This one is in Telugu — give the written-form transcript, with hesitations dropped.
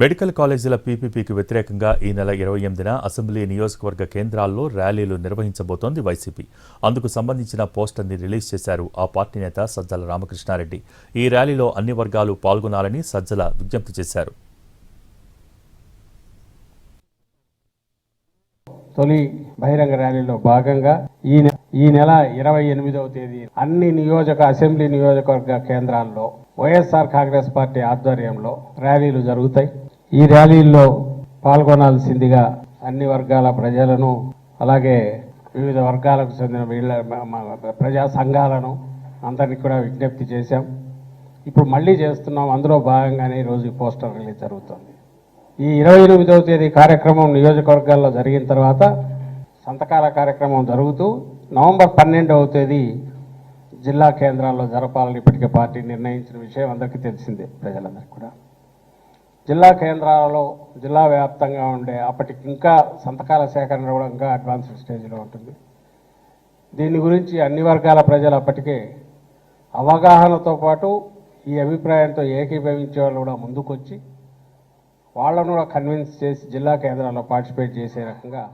మెడికల్ కాలేజీల పీపీపీకి వ్యతిరేకంగా ఈ నెల 28న అసెంబ్లీ నియోజకవర్గ కేంద్రాల్లో ర్యాలీలు నిర్వహించబోతోంది వైసీపీ. అందుకు సంబంధించిన పోస్టర్ని రిలీజ్ చేశారు ఆ పార్టీ నేత సజ్జల రామకృష్ణారెడ్డి. ఈ ర్యాలీలో అన్ని వర్గాలు పాల్గొనాలని సజ్జల విజ్ఞప్తి చేశారు. తొలి బహిరంగ ర్యాలీలో భాగంగా ఈ నెల 28వ తేదీ అన్ని అసెంబ్లీ నియోజకవర్గ కేంద్రాల్లో వైఎస్ఆర్ కాంగ్రెస్ పార్టీ ఆధ్వర్యంలో ర్యాలీలు జరుగుతాయి. ఈ ర్యాలీల్లో పాల్గొనాల్సిందిగా అన్ని వర్గాల ప్రజలను, అలాగే వివిధ వర్గాలకు చెందిన ప్రజా సంఘాలను అందరినీ కూడా విజ్ఞప్తి చేశాం. ఇప్పుడు మళ్ళీ చేస్తున్నాం. అందులో భాగంగానే ఈరోజు ఈ పోస్టర్ రిలీజ్ జరుగుతుంది. ఈ 28వ తేదీ కార్యక్రమం నియోజకవర్గాల్లో జరిగిన తర్వాత సంతకాల కార్యక్రమం జరుగుతూ నవంబర్ 12వ తేదీ జిల్లా కేంద్రాల్లో జరపాలని ఇప్పటికే పార్టీ నిర్ణయించిన విషయం అందరికీ తెలిసిందే. ప్రజలందరికీ కూడా జిల్లా కేంద్రాలలో జిల్లా వ్యాప్తంగా ఉండే అప్పటికి ఇంకా సంతకాల సేకరణ కూడా ఇంకా అడ్వాన్స్డ్ స్టేజ్లో ఉంటుంది. దీని గురించి అన్ని వర్గాల ప్రజలు అప్పటికే అవగాహనతో పాటు ఈ అభిప్రాయంతో ఏకీభవించే వాళ్ళు కూడా ముందుకొచ్చి వాళ్ళను కూడా కన్విన్స్ చేసి జిల్లా కేంద్రాల్లో పార్టిసిపేట్ చేసే రకంగా